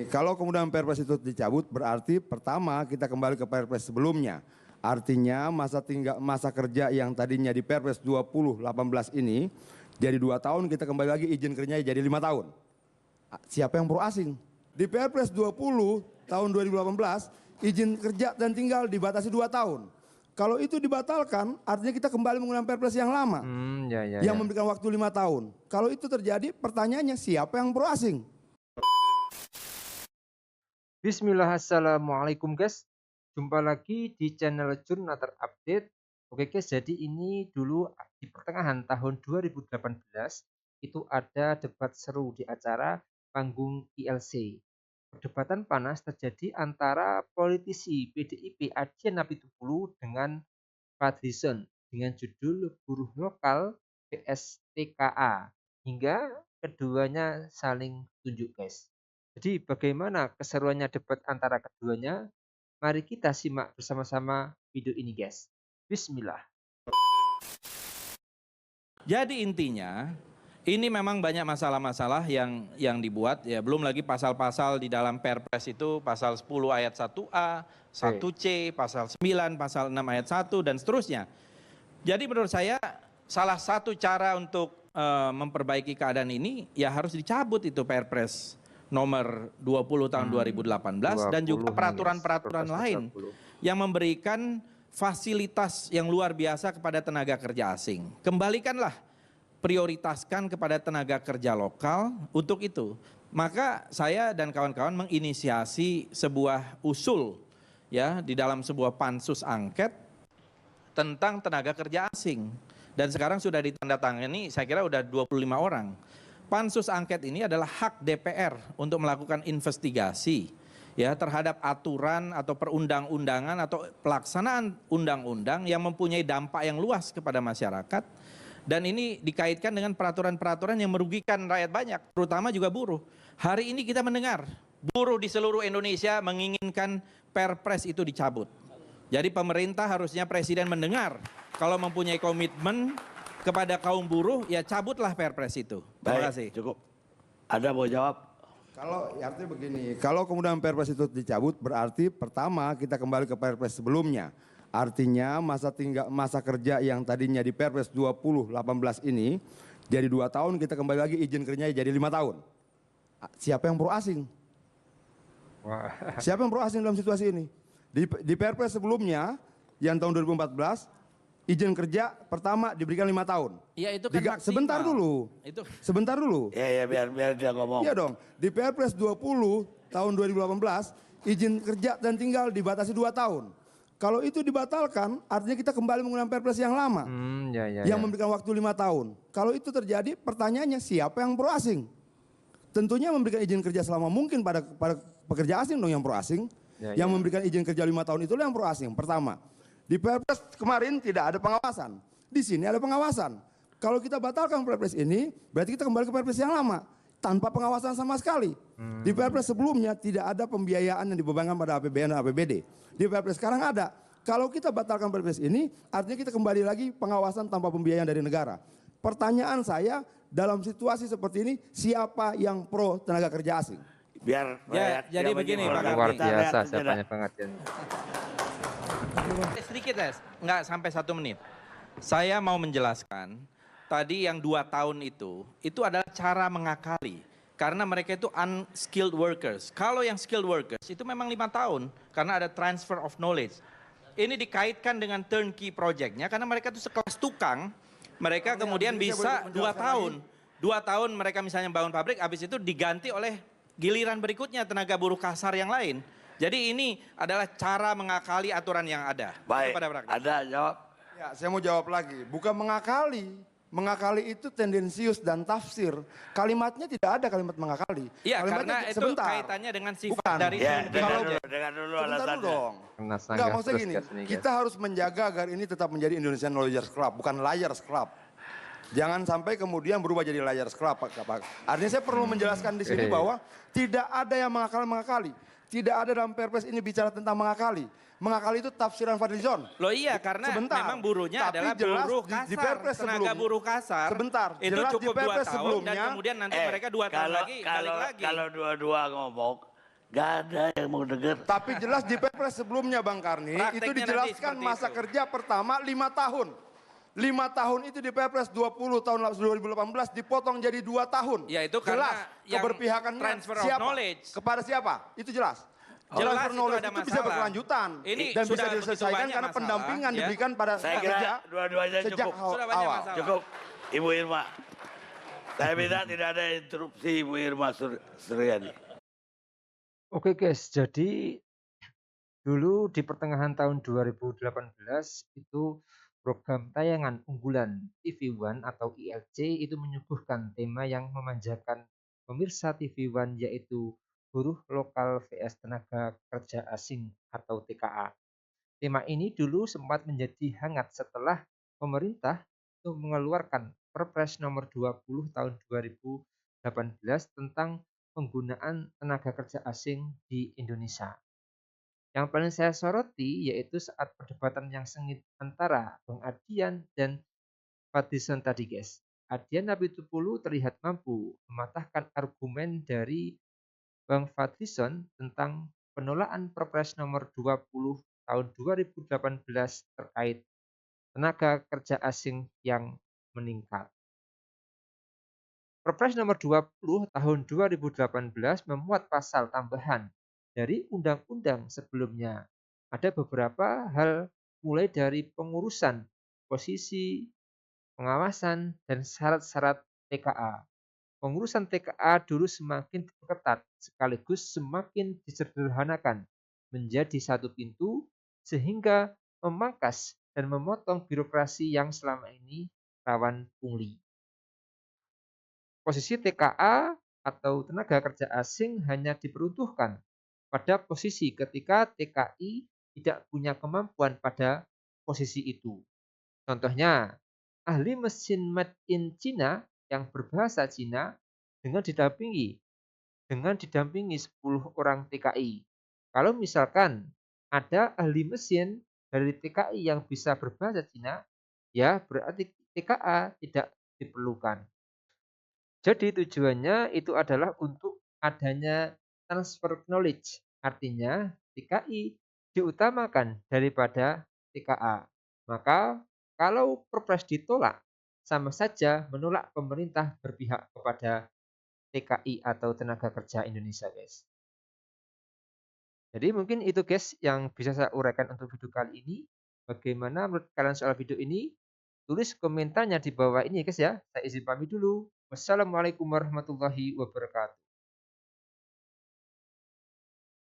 kalau kemudian Perpres itu dicabut berarti pertama kita kembali ke Perpres sebelumnya. Artinya masa kerja yang tadinya di Perpres 2018 ini jadi 2 tahun, kita kembali lagi izin kerjanya jadi 5 tahun. Siapa yang pro asing? Di Perpres 20 tahun 2018 izin kerja dan tinggal dibatasi 2 tahun. Kalau itu dibatalkan artinya kita kembali menggunakan Perpres yang lama yang memberikan waktu 5 tahun. Kalau itu terjadi pertanyaannya siapa yang pro asing? Bismillah, assalamualaikum guys. Jumpa lagi di channel Jurnal Terupdate. Oke guys, jadi ini dulu di pertengahan tahun 2018 itu ada debat seru di acara panggung ILC. Perdebatan panas terjadi antara politisi PDIP Adian Apitupulu dengan Fadlizon dengan judul Buruh Lokal vs TKA, hingga keduanya saling tunjuk guys. Jadi bagaimana keseruannya debat antara keduanya? Mari kita simak bersama-sama video ini guys. Bismillah. Jadi intinya ini memang banyak masalah-masalah yang dibuat ya, belum lagi pasal-pasal di dalam Perpres itu pasal 10 ayat 1A, 1C, pasal 9, pasal 6 ayat 1 dan seterusnya. Jadi menurut saya salah satu cara untuk memperbaiki keadaan ini ya harus dicabut itu Perpres nomor 20 tahun 2018 dan juga peraturan-peraturan lain yang memberikan fasilitas yang luar biasa kepada tenaga kerja asing. Kembalikanlah, prioritaskan kepada tenaga kerja lokal untuk itu. Maka saya dan kawan-kawan menginisiasi sebuah usul ya di dalam sebuah pansus angket tentang tenaga kerja asing. Dan sekarang sudah ditandatangani saya kira udah 25 orang. Pansus angket ini adalah hak DPR untuk melakukan investigasi ya terhadap aturan atau perundang-undangan atau pelaksanaan undang-undang yang mempunyai dampak yang luas kepada masyarakat, dan ini dikaitkan dengan peraturan-peraturan yang merugikan rakyat banyak, terutama juga buruh. Hari ini kita mendengar buruh di seluruh Indonesia menginginkan Perpres itu dicabut. Jadi pemerintah harusnya, presiden mendengar kalau mempunyai komitmen kepada kaum buruh, ya cabutlah Perpres itu. Terima kasih. Cukup. Ada mau jawab? Kalau artinya begini, kalau kemudian Perpres itu dicabut berarti pertama kita kembali ke Perpres sebelumnya. Artinya masa kerja yang tadinya di Perpres 2018 ini jadi 2 tahun, kita kembali lagi izin kerjanya jadi 5 tahun. Siapa yang pro asing? Siapa yang pro asing dalam situasi ini? Di Perpres sebelumnya yang tahun 2014 izin kerja pertama diberikan 5 tahun. Iya itu kan maksimal. Sebentar dulu. Sebentar dulu. Ya biar dia ngomong. Iya dong. Di Perpres 20 tahun 2018 izin kerja dan tinggal dibatasi 2 tahun. Kalau itu dibatalkan artinya kita kembali menggunakan Perpres yang lama. Yang memberikan waktu 5 tahun. Kalau itu terjadi pertanyaannya siapa yang pro asing? Tentunya memberikan izin kerja selama mungkin pada pekerja asing dong yang pro asing. Yang memberikan izin kerja 5 tahun itulah yang pro asing. Pertama. Di Perpres kemarin tidak ada pengawasan. Di sini ada pengawasan. Kalau kita batalkan Perpres ini, berarti kita kembali ke Perpres yang lama. Tanpa pengawasan sama sekali. Di Perpres sebelumnya tidak ada pembiayaan yang dibebankan pada APBN dan APBD. Di Perpres sekarang ada. Kalau kita batalkan Perpres ini, artinya kita kembali lagi pengawasan tanpa pembiayaan dari negara. Pertanyaan saya, dalam situasi seperti ini, siapa yang pro tenaga kerja asing? Biar jadi begini Pak. Luar biasa siapanya pengertian. Sedikit nggak sampai 1 menit. Saya mau menjelaskan tadi yang 2 tahun itu adalah cara mengakali. Karena mereka itu unskilled workers. Kalau yang skilled workers itu memang 5 tahun karena ada transfer of knowledge. Ini dikaitkan dengan turnkey projectnya karena mereka itu sekelas tukang. Mereka kemudian bisa 2 tahun. 2 tahun mereka misalnya bangun pabrik, habis itu diganti oleh giliran berikutnya tenaga buruh kasar yang lain. Jadi ini adalah cara mengakali aturan yang ada. Baik, ada jawab. Ya, saya mau jawab lagi. Bukan mengakali. Mengakali itu tendensius dan tafsir. Kalimatnya tidak ada kalimat mengakali. Iya, karena itu kaitannya dengan sifat dari Dengar dulu alasannya. Dong. Enggak, maksudnya gini, kita harus menjaga agar ini tetap menjadi Indonesian Lawyers Club, bukan Liars Club. Jangan sampai kemudian berubah jadi Liars Club. Artinya saya perlu menjelaskan di sini bahwa tidak ada yang mengakali. Tidak ada dalam Perpres ini bicara tentang mengakali. Mengakali itu tafsiran Fadlizon. Loh iya, karena memang buruhnya adalah buruh kasar, di Perpres tenaga buruh kasar. Sebentar, itu jelas cukup di Perpres 2 tahun dan kemudian nanti mereka 2 tahun lagi, balik lagi. Kalau dua-dua ngomong, Gak ada yang mau denger. Tapi jelas di Perpres sebelumnya Bang Karni, itu Prakteknya nanti dijelaskan seperti masa itu. kerja pertama 5 tahun. 5 tahun itu di Perpres 20 tahun 2018 dipotong jadi 2 tahun. Ya, itu karena jelas yang keberpihakannya transfer of siapa? knowledge. Kepada siapa? Itu jelas. Jelas Transfer itu knowledge ada itu bisa masalah. berkelanjutan Ini dan sudah bisa begitu diselesaikan banyak karena masalah, pendampingan ya. diberikan pada Saya kira kerja dua-duanya sejak cukup. Sudah banyak awal. masalah. Cukup, Ibu Irma. Saya minta tidak ada interupsi Ibu Irma Suryani. Oke guys, jadi dulu di pertengahan tahun 2018 itu program tayangan unggulan TV One atau ILC itu menyuguhkan tema yang memanjakan pemirsa TV One, yaitu buruh lokal vs tenaga kerja asing atau TKA. Tema ini dulu sempat menjadi hangat setelah pemerintah itu mengeluarkan Perpres nomor 20 tahun 2018 tentang penggunaan tenaga kerja asing di Indonesia. Yang paling saya soroti yaitu saat perdebatan yang sengit antara Bang Adian dan Fadlizon tadi guys. Adian Apitupulu terlihat mampu mematahkan argumen dari Bang Fadlizon tentang penolakan Perpres nomor 20 tahun 2018 terkait tenaga kerja asing yang meningkat. Perpres nomor 20 tahun 2018 memuat pasal tambahan dari undang-undang sebelumnya. Ada beberapa hal mulai dari pengurusan, posisi, pengawasan, dan syarat-syarat TKA. Pengurusan TKA dulu semakin diperketat sekaligus semakin disederhanakan menjadi satu pintu sehingga memangkas dan memotong birokrasi yang selama ini rawan pungli. Posisi TKA atau tenaga kerja asing hanya diperuntukkan pada posisi ketika TKI tidak punya kemampuan pada posisi itu. Contohnya, ahli mesin made in China yang berbahasa Cina dengan didampingi 10 orang TKI. Kalau misalkan ada ahli mesin dari TKI yang bisa berbahasa Cina, ya berarti TKA tidak diperlukan. Jadi tujuannya itu adalah untuk adanya transfer knowledge, artinya TKI diutamakan daripada TKA. Maka kalau Perpres ditolak, sama saja menolak pemerintah berpihak kepada TKI atau tenaga kerja Indonesia guys. Jadi mungkin itu guys yang bisa saya uraikan untuk video kali ini. Bagaimana menurut kalian soal video ini? Tulis komentarnya di bawah ini guys ya. Saya izin pamit dulu. Wassalamualaikum warahmatullahi wabarakatuh.